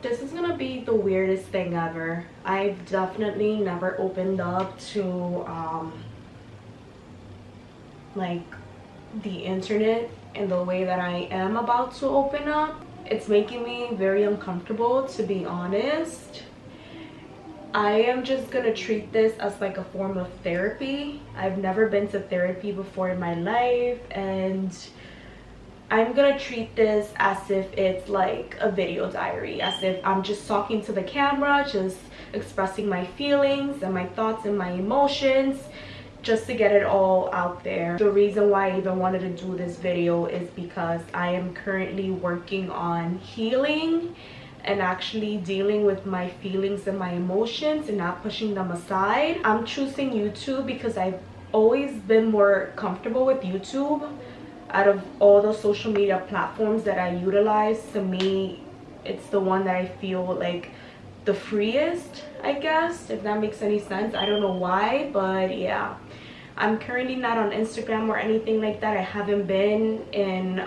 This is gonna be the weirdest thing ever. I've definitely never opened up to like the internet in the way that I am about to open up. It's making me very uncomfortable, to be honest. I am just gonna treat this as like a form of therapy. I've never been to therapy before in my life, and I'm gonna treat this as if it's like a video diary, as if I'm just talking to the camera, just expressing my feelings and my thoughts and my emotions, just to get it all out there. The reason why I even wanted to do this video is because I am currently working on healing and actually dealing with my feelings and my emotions and not pushing them aside. I'm choosing YouTube because I've always been more comfortable with YouTube. Out of all the social media platforms that I utilize, to me, it's the one that I feel like the freest, I guess, if that makes any sense. I don't know why, but yeah. I'm currently not on Instagram or anything like that. I haven't been in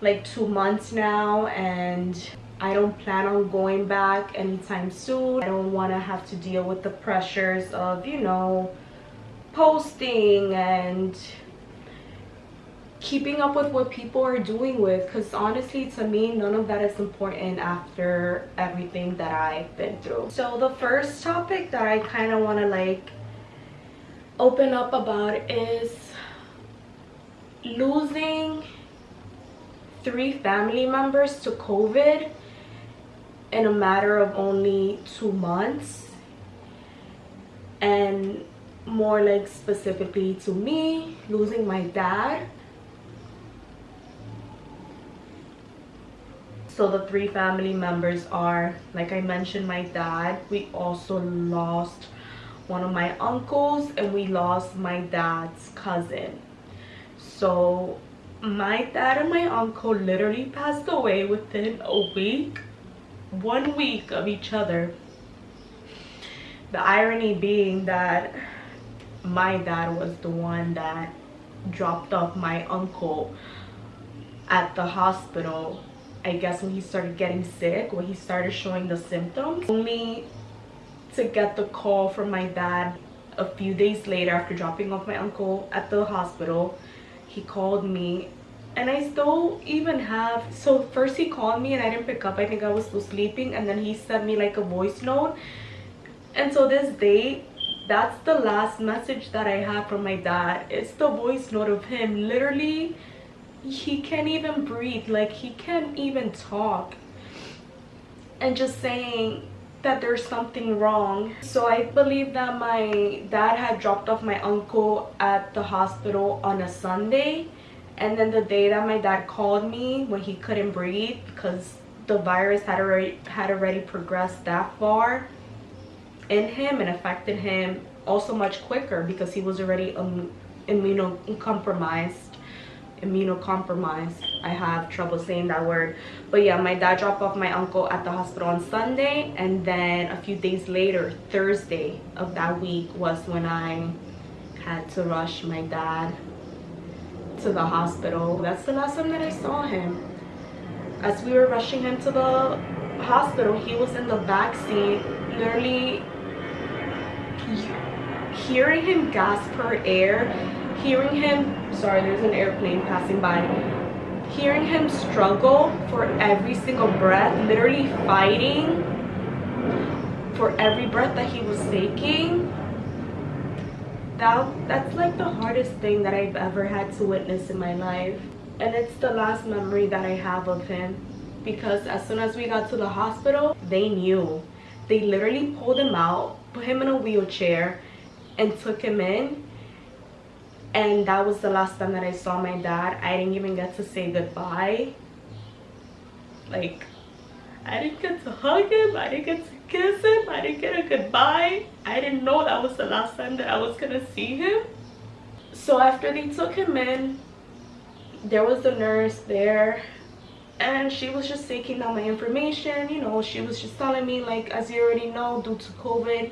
like 2 months now, and I don't plan on going back anytime soon. I don't want to have to deal with the pressures of, you know, posting and keeping up with what people are doing with, because honestly, to me, none of that is important after everything that I've been through. So the first topic that I kind of want to like open up about is losing 3 family members to COVID in a matter of only 2 months, and more like specifically to me, losing my dad. So the 3 family members are, like I mentioned, my dad. We also lost one of my uncles, and we lost my dad's cousin. So my dad and my uncle literally passed away within a week, 1 week of each other. The irony being that my dad was the one that dropped off my uncle at the hospital, I guess, when he started getting sick, when he started showing the symptoms, only to get the call from my dad a few days later after dropping off my uncle at the hospital. He called me, and I still even have, so first he called me and I didn't pick up. I think I was still sleeping, and then he sent me like a voice note, and so this day, that's the last message that I have from my dad. It's the voice note of him literally, he can't even breathe, like he can't even talk, and just saying that there's something wrong. So I believe that my dad had dropped off my uncle at the hospital on a Sunday, and then the day that my dad called me, when he couldn't breathe because the virus had already progressed that far in him and affected him also much quicker because he was already immunocompromised. I have trouble saying that word. But yeah, my dad dropped off my uncle at the hospital on Sunday, and then a few days later, Thursday of that week, was when I had to rush my dad to the hospital. That's the last time that I saw him. As we were rushing him to the hospital, he was in the back seat, literally hearing him gasp for air, hearing him, sorry, there's an airplane passing by, hearing him struggle for every single breath, literally fighting for every breath that he was taking. That's like the hardest thing that I've ever had to witness in my life. And it's the last memory that I have of him, because as soon as we got to the hospital, they knew. They literally pulled him out, put him in a wheelchair, and took him in. And that was the last time that I saw my dad. I didn't even get to say goodbye. Like, I didn't get to hug him, I didn't get to kiss him, I didn't get a goodbye. I didn't know that was the last time that I was gonna see him. So after they took him in, there was the nurse there, and she was just taking down my information. You know, she was just telling me, like, as you already know, due to COVID,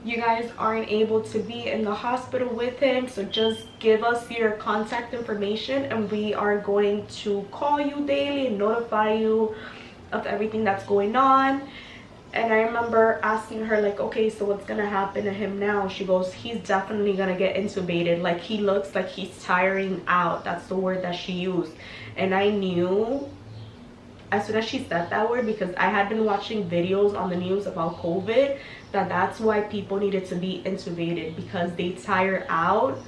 you guys aren't able to be in the hospital with him, so just give us your contact information and we are going to call you daily and notify you of everything that's going on. And I remember asking her, like, okay, so what's gonna happen to him now? She goes, he's definitely gonna get intubated. Like, he looks like he's tiring out. That's the word that she used. And I knew as soon as she said that word, because I had been watching videos on the news about COVID, that's why people needed to be intubated, because they tire out.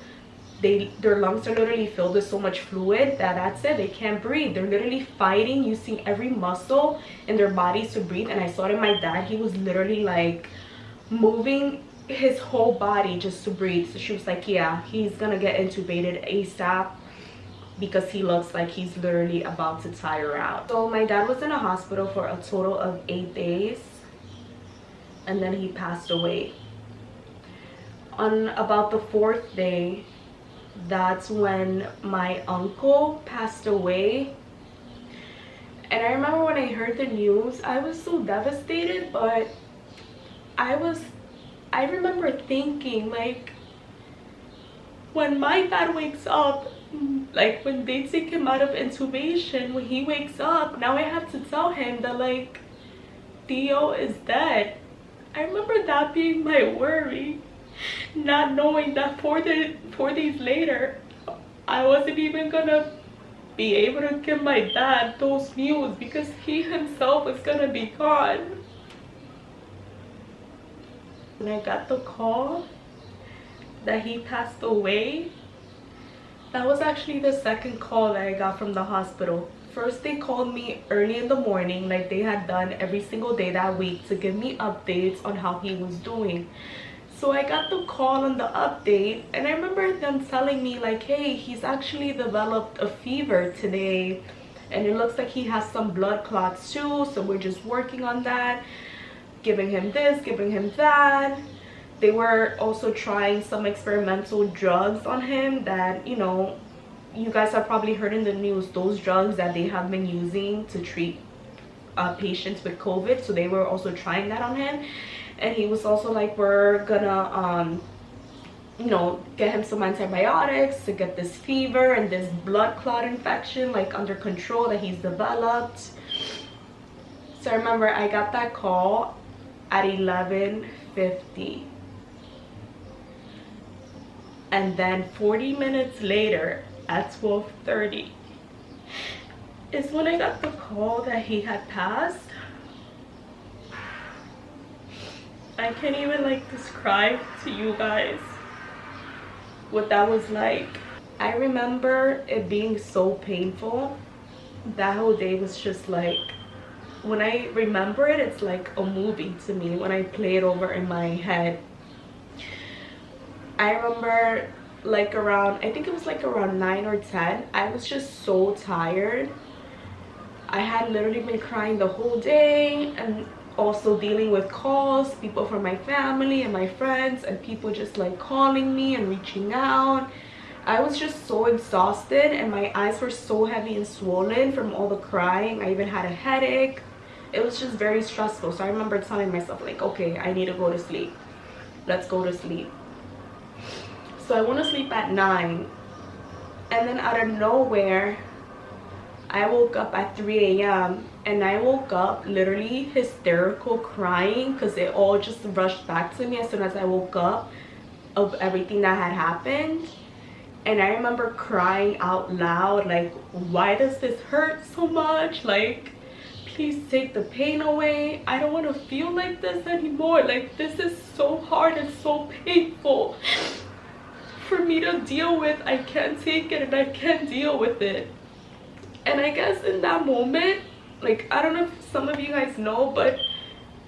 Their lungs are literally filled with so much fluid that's it, they can't breathe. They're literally fighting, using every muscle in their bodies to breathe. And I saw it in my dad, he was literally like moving his whole body just to breathe. So she was like, yeah, he's gonna get intubated ASAP, because he looks like he's literally about to tire out. So my dad was in a hospital for a total of 8 days, and then he passed away. On about the 4th day, that's when my uncle passed away. And I remember when I heard the news, I was so devastated, but I remember thinking, like, when my dad wakes up, like when they take him out of intubation, when he wakes up, now I have to tell him that, like, Theo is dead. I remember that being my worry, not knowing that 4 days later, I wasn't even gonna be able to give my dad those news, because he himself was gonna be gone. When I got the call that he passed away, that was actually the second call that I got from the hospital. First, they called me early in the morning, like they had done every single day that week, to give me updates on how he was doing. So I got the call on the update, and I remember them telling me, like, hey, he's actually developed a fever today, and it looks like he has some blood clots too, so we're just working on that, giving him this, giving him that. They were also trying some experimental drugs on him that, you know, you guys have probably heard in the news, those drugs that they have been using to treat patients with COVID. So they were also trying that on him. And he was also like, we're gonna, you know, get him some antibiotics to get this fever and this blood clot infection, like, under control that he's developed. So I remember I got that call at 11:50. And then 40 minutes later, at 12:30, is when I got the call that he had passed. I can't even, like, describe to you guys what that was like. I remember it being so painful. That whole day was just like, when I remember it, it's like a movie to me when I play it over in my head. I remember, like, around, I think it was like around 9 or 10, I was just so tired. I had literally been crying the whole day, and also dealing with calls, people from my family and my friends, and people just like calling me and reaching out. I was just so exhausted, and my eyes were so heavy and swollen from all the crying. I even had a headache. It was just very stressful. So I remember telling myself, like, okay, I need to go to sleep. Let's go to sleep. So I went to sleep at 9, and then out of nowhere, I woke up at 3 a.m. and I woke up literally hysterical, crying, because it all just rushed back to me as soon as I woke up of everything that had happened. And I remember crying out loud, like, why does this hurt so much? Like, please take the pain away. I don't want to feel like this anymore. Like, this is so hard and so painful for me to deal with. I can't take it, and I can't deal with it. And I guess in that moment, like, I don't know if some of you guys know, but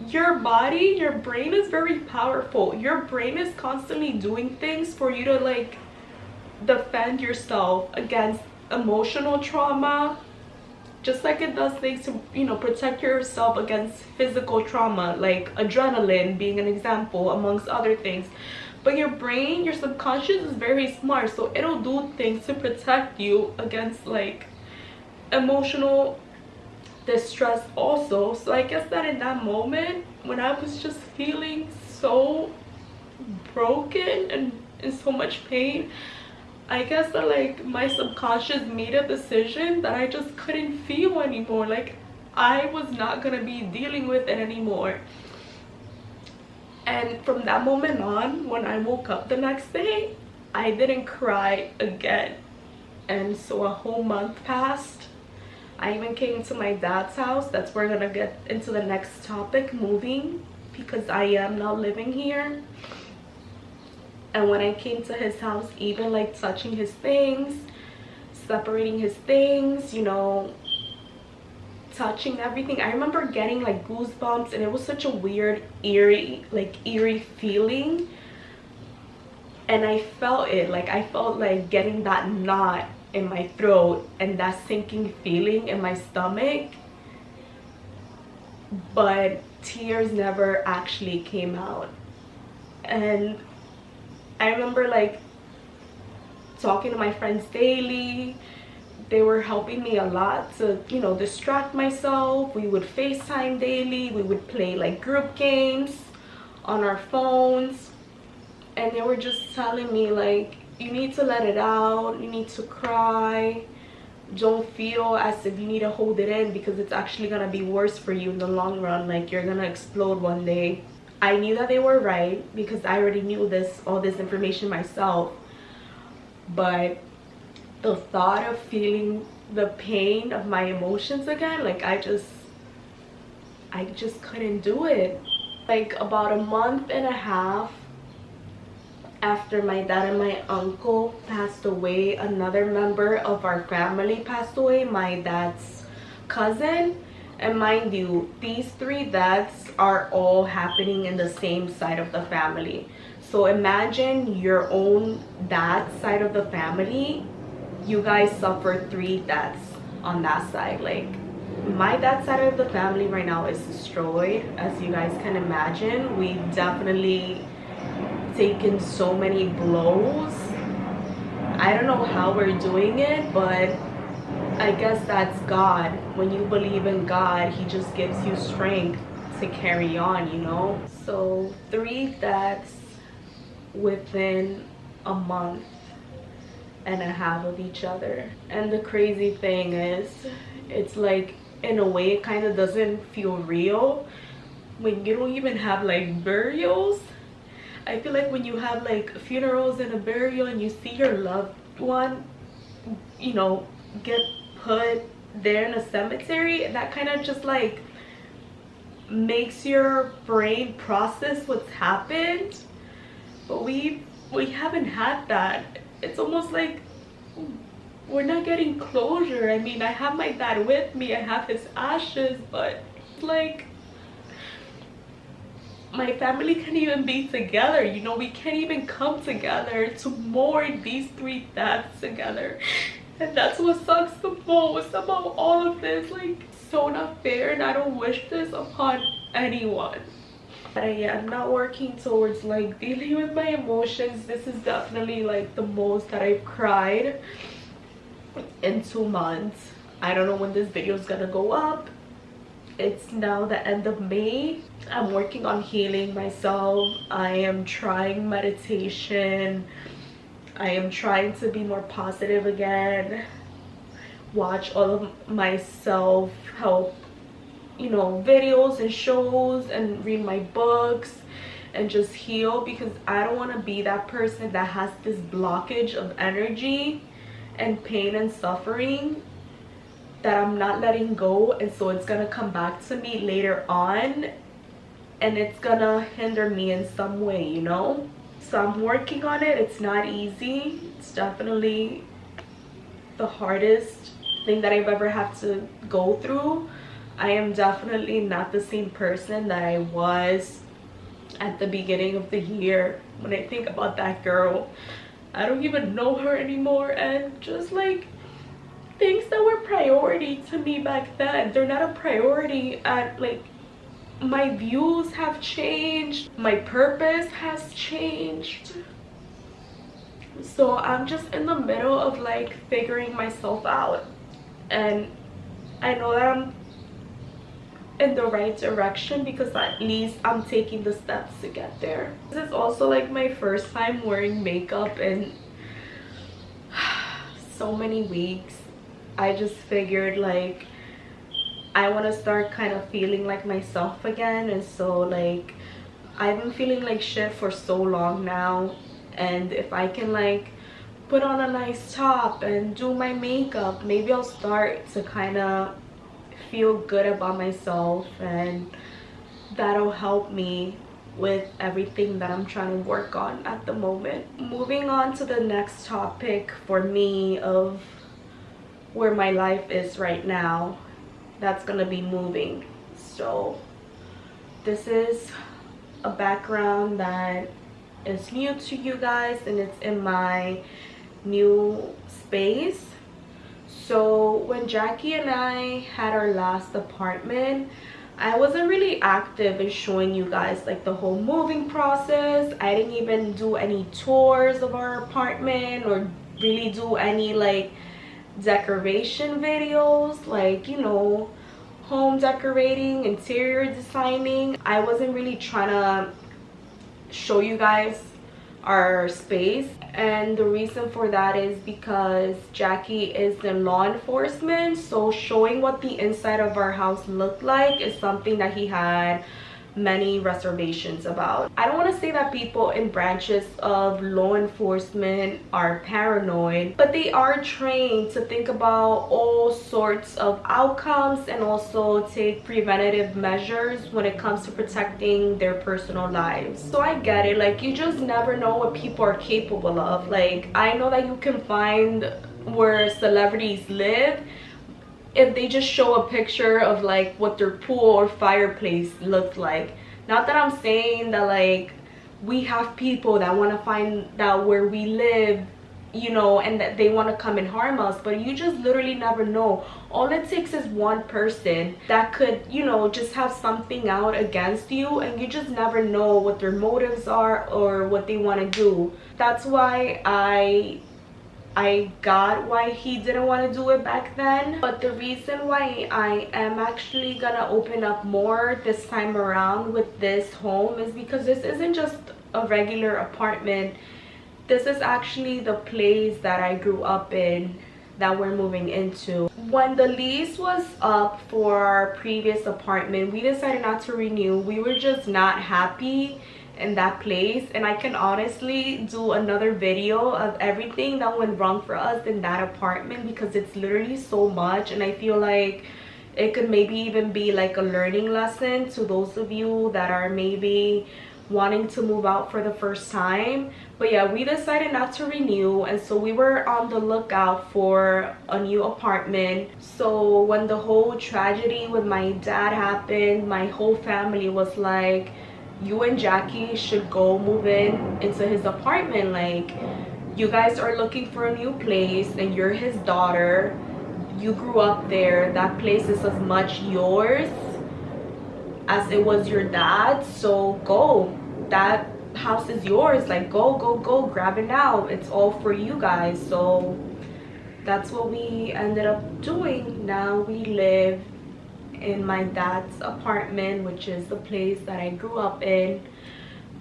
your body, your brain is very powerful. Your brain is constantly doing things for you to, like, defend yourself against emotional trauma, just like it does things to, you know, protect yourself against physical trauma, like adrenaline being an example, amongst other things. But your brain, your subconscious is very smart, so it'll do things to protect you against, like, emotional distress also. So I guess that in that moment, when I was just feeling so broken and in so much pain, I guess that, like, my subconscious made a decision that I just couldn't feel anymore. Like, I was not gonna be dealing with it anymore. And from that moment on, when I woke up the next day, I didn't cry again. And so a whole month passed. I even came to my dad's house. That's where we're gonna get into the next topic, moving, because I am now living here. And when I came to his house, even like touching his things, separating his things, you know, touching everything, I remember getting like goosebumps, and it was such a weird, eerie feeling. And I felt it, like I felt like getting that knot in my throat and that sinking feeling in my stomach, but tears never actually came out. And I remember like talking to my friends daily. They were helping me a lot to, you know, distract myself. We would FaceTime daily. We would play like group games on our phones. And they were just telling me like, you need to let it out. You need to cry. Don't feel as if you need to hold it in, because it's actually gonna be worse for you in the long run. Like, you're gonna explode one day. I knew that they were right, because I already knew all this information myself. But the thought of feeling the pain of my emotions again, like I just couldn't do it. Like about a month and a half after my dad and my uncle passed away, another member of our family passed away, my dad's cousin. And mind you, these 3 deaths are all happening in the same side of the family. So imagine your own dad's side of the family. You guys suffered 3 deaths on that side. Like, my dad's side of the family right now is destroyed, as you guys can imagine. We definitely taken so many blows. I don't know how we're doing it, but I guess that's God. When you believe in God, he just gives you strength to carry on, you know. So 3 deaths within a month and a half of each other. And the crazy thing is, it's like, in a way, it kind of doesn't feel real when you don't even have like burials. I feel like when you have like funerals and a burial and you see your loved one, you know, get put there in a cemetery, that kind of just like makes your brain process what's happened. But we haven't had that. It's almost like we're not getting closure. I mean, I have my dad with me, I have his ashes, but like, my family can't even be together, you know. We can't even come together to mourn these 3 deaths together. And that's what sucks the most about all of this. Like, so not fair, and I don't wish this upon anyone. But I am not working towards like dealing with my emotions. This is definitely like the most that I've cried in 2 months. I don't know when this video is gonna go up. It's now the end of May. I'm working on healing myself. I am trying meditation. I am trying to be more positive again. Watch all of my self-help, you know, videos and shows, and read my books and just heal, because I don't want to be that person that has this blockage of energy and pain and suffering that I'm not letting go, and so it's gonna come back to me later on and it's gonna hinder me in some way, you know. So I'm working on it. It's not easy. It's definitely the hardest thing that I've ever had to go through. I am definitely not the same person that I was at the beginning of the year. When I think about that girl, I don't even know her anymore, and just like things that were priority to me back then, they're not a priority. At like, my views have changed, my purpose has changed. So I'm just in the middle of like figuring myself out, and I know that I'm in the right direction because at least I'm taking the steps to get there. This is also like my first time wearing makeup in so many weeks. I just figured like I want to start kind of feeling like myself again. And so like I've been feeling like shit for so long now, and if I can like put on a nice top and do my makeup, maybe I'll start to kind of feel good about myself, and that'll help me with everything that I'm trying to work on at the moment. Moving on to the next topic for me of where my life is right now, that's gonna be moving. So this is a background that is new to you guys, and it's in my new space. So when Jackie and I had our last apartment, I wasn't really active in showing you guys like the whole moving process. I didn't even do any tours of our apartment or really do any like decoration videos, like, you know, home decorating, interior designing. I wasn't really trying to show you guys our space, and the reason for that is because Jackie is in law enforcement, so showing what the inside of our house looked like is something that he had many reservations about. I don't want to say that people in branches of law enforcement are paranoid, but they are trained to think about all sorts of outcomes and also take preventative measures when it comes to protecting their personal lives. So I get it, like you just never know what people are capable of. Like I know that you can find where celebrities live if they just show a picture of like what their pool or fireplace looks like. Not that I'm saying that like we have people that want to find out where we live, you know, and that they want to come and harm us, but you just literally never know. All it takes is one person that could, you know, just have something out against you, and you just never know what their motives are or what they want to do. That's why I got why he didn't want to do it back then, but the reason why I am actually gonna open up more this time around with this home is because this isn't just a regular apartment. This is actually the place that I grew up in that we're moving into. When the lease was up for our previous apartment, we decided not to renew. We were just not happy in that place, and I can honestly do another video of everything that went wrong for us in that apartment because it's literally so much, and I feel like it could maybe even be like a learning lesson to those of you that are maybe wanting to move out for the first time. But yeah, we decided not to renew, and so we were on the lookout for a new apartment. So when the whole tragedy with my dad happened, my whole family was like, you and Jackie should go move into his apartment. Like, you guys are looking for a new place and you're his daughter, you grew up there, that place is as much yours as it was your dad's, so go, that house is yours. Like go grab it now, it's all for you guys. So that's what we ended up doing. Now we live in my dad's apartment, which is the place that I grew up in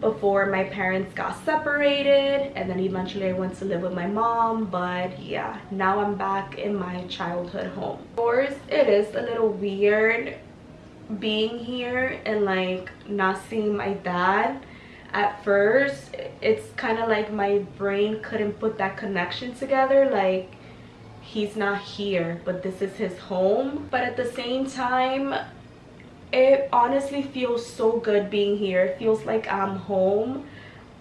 before my parents got separated, and then eventually I went to live with my mom. But yeah, now I'm back in my childhood home. Of course, it is a little weird being here and like not seeing my dad. At first, it's kind of like my brain couldn't put that connection together, like he's not here, but this is his home. But at the same time, it honestly feels so good being here. It feels like I'm home.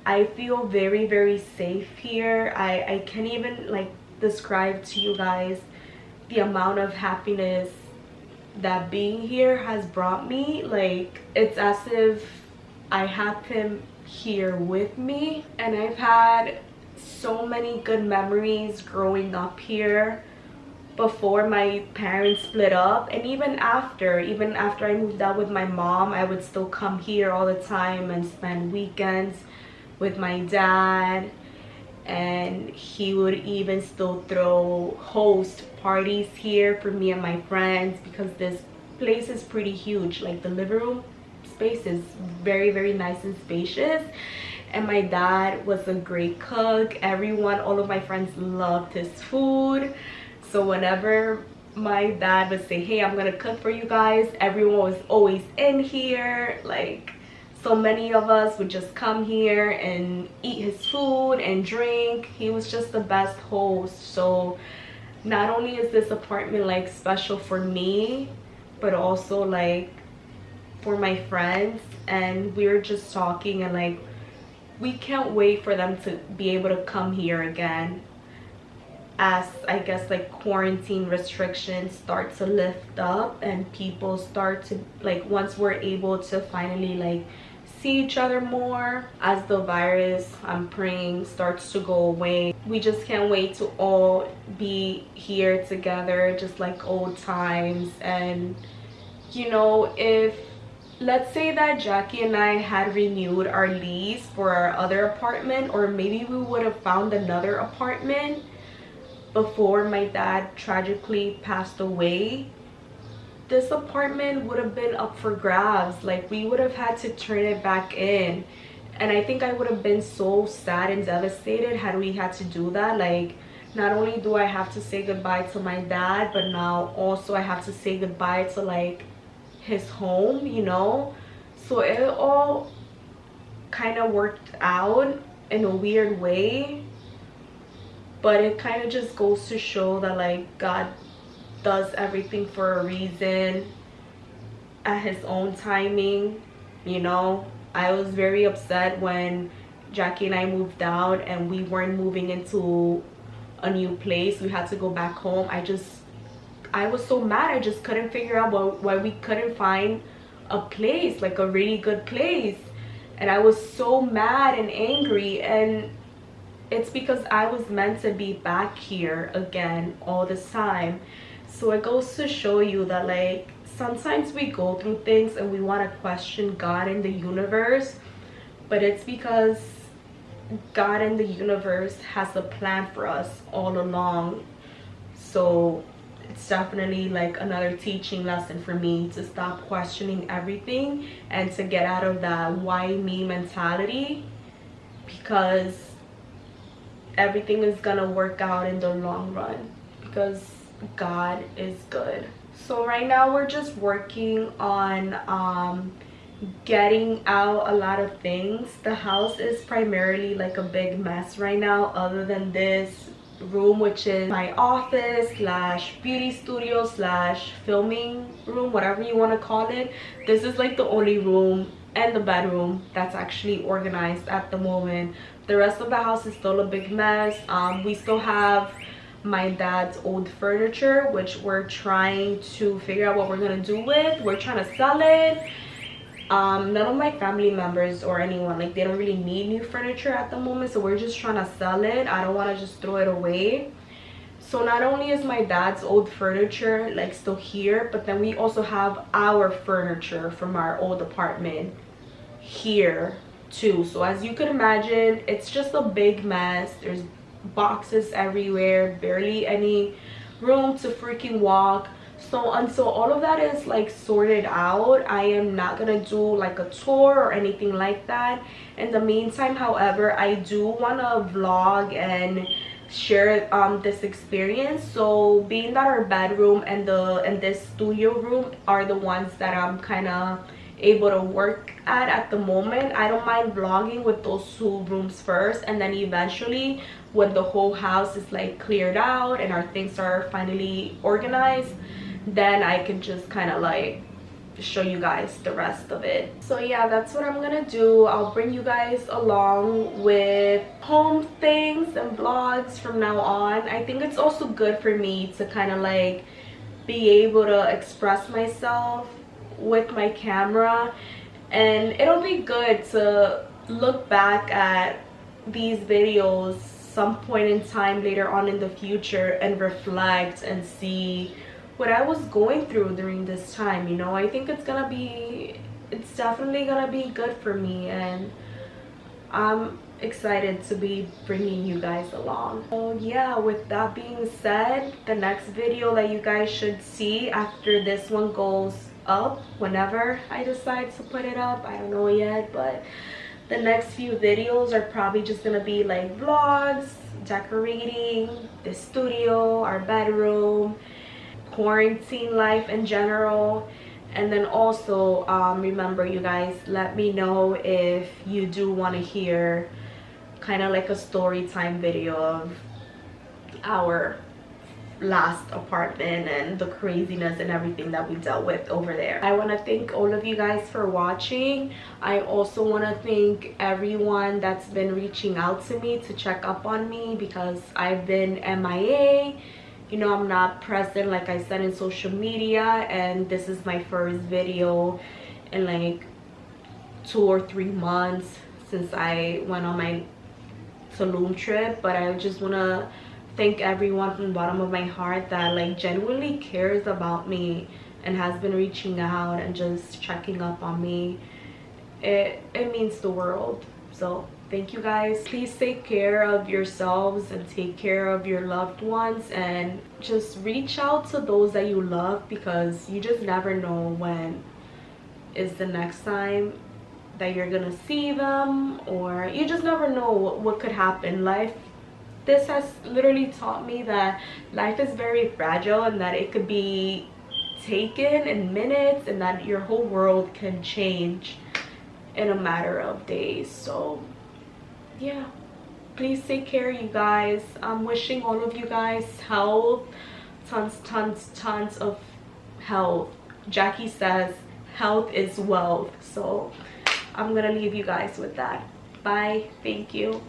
I feel very, very safe here. I can't even like describe to you guys the amount of happiness that being here has brought me. Like, it's as if I have him here with me, and I've had so many good memories growing up here before my parents split up, and even after I moved out with my mom, I would still come here all the time and spend weekends with my dad, and he would even still host parties here for me and my friends because this place is pretty huge. Like, the living room space is very, very nice and spacious, and my dad was a great cook. All of my friends loved his food. So whenever my dad would say, hey, I'm gonna cook for you guys, everyone was always in here. Like, so many of us would just come here and eat his food and drink. He was just the best host. So not only is this apartment like special for me, but also like for my friends. And we were just talking, and like, we can't wait for them to be able to come here again, as I guess like quarantine restrictions start to lift up and people start to like, once we're able to finally like see each other more, as the virus, I'm praying, starts to go away. We just can't wait to all be here together just like old times. And you know, if let's say that Jackie and I had renewed our lease for our other apartment, or maybe we would have found another apartment before my dad tragically passed away, this apartment would have been up for grabs. Like, we would have had to turn it back in. And I think I would have been so sad and devastated had we had to do that. Like, not only do I have to say goodbye to my dad, but now also I have to say goodbye to like his home, you know. So it all kind of worked out in a weird way, but it kind of just goes to show that like God does everything for a reason at his own timing, you know. I was very upset when Jackie and I moved out and we weren't moving into a new place. We had to go back home. I was so mad. I just couldn't figure out why we couldn't find a place, like a really good place. And I was so mad and angry, and it's because I was meant to be back here again all this time. So it goes to show you that like, sometimes we go through things and we want to question God and the universe, but it's because God and the universe has a plan for us all along. So it's definitely like another teaching lesson for me to stop questioning everything and to get out of that why me mentality, because everything is gonna work out in the long run, because God is good. So right now we're just working on getting out a lot of things. The house is primarily like a big mess right now, other than this room, which is my office slash beauty studio slash filming room, whatever you want to call it. This is like the only room and the bedroom that's actually organized at the moment. The rest of the house is still a big mess. We still have my dad's old furniture, which we're trying to figure out what we're gonna do with. We're trying to sell it. None of my family members or anyone, like, they don't really need new furniture at the moment, so we're just trying to sell it. I don't want to just throw it away. So not only is my dad's old furniture like still here, but then we also have our furniture from our old apartment here too. So as you can imagine, it's just a big mess. There's boxes everywhere, barely any room to freaking walk. So until all of that is like sorted out, I am not gonna do like a tour or anything like that. In the meantime, however, I do want to vlog and share this experience. So being that our bedroom and this studio room are the ones that I'm kind of able to work at the moment, I don't mind vlogging with those two rooms first, and then eventually when the whole house is like cleared out and our things are finally organized, then I can just kind of like show you guys the rest of it. So yeah, that's what I'm gonna do. I'll bring you guys along with home things and vlogs from now on. I think it's also good for me to kind of like be able to express myself with my camera, and it'll be good to look back at these videos some point in time later on in the future and reflect and see what I was going through during this time. You know, I think it's definitely gonna be good for me, and I'm excited to be bringing you guys along. So yeah, with that being said, the next video that you guys should see after this one goes up, whenever I decide to put it up, I don't know yet, but the next few videos are probably just gonna be like vlogs, decorating the studio, our bedroom, quarantine life in general. And then also remember, you guys, let me know if you do want to hear kind of like a story time video of our last apartment and the craziness and everything that we dealt with over there. I want to thank all of you guys for watching. I also want to thank everyone that's been reaching out to me to check up on me, because I've been MIA. You know, I'm not present, like I said, in social media, and this is my first video in like 2 or 3 months since I went on my Tulum trip. But I just want to thank everyone from the bottom of my heart that like genuinely cares about me and has been reaching out and just checking up on me. It means the world. So thank you guys. Please take care of yourselves and take care of your loved ones, and just reach out to those that you love, because you just never know when is the next time that you're gonna see them, or you just never know what could happen. This has literally taught me that life is very fragile, and that it could be taken in minutes, and that your whole world can change in a matter of days. So yeah, please take care, you guys. I'm wishing all of you guys health, tons of health. Jackie says health is wealth, so I'm gonna leave you guys with that. Bye. Thank you.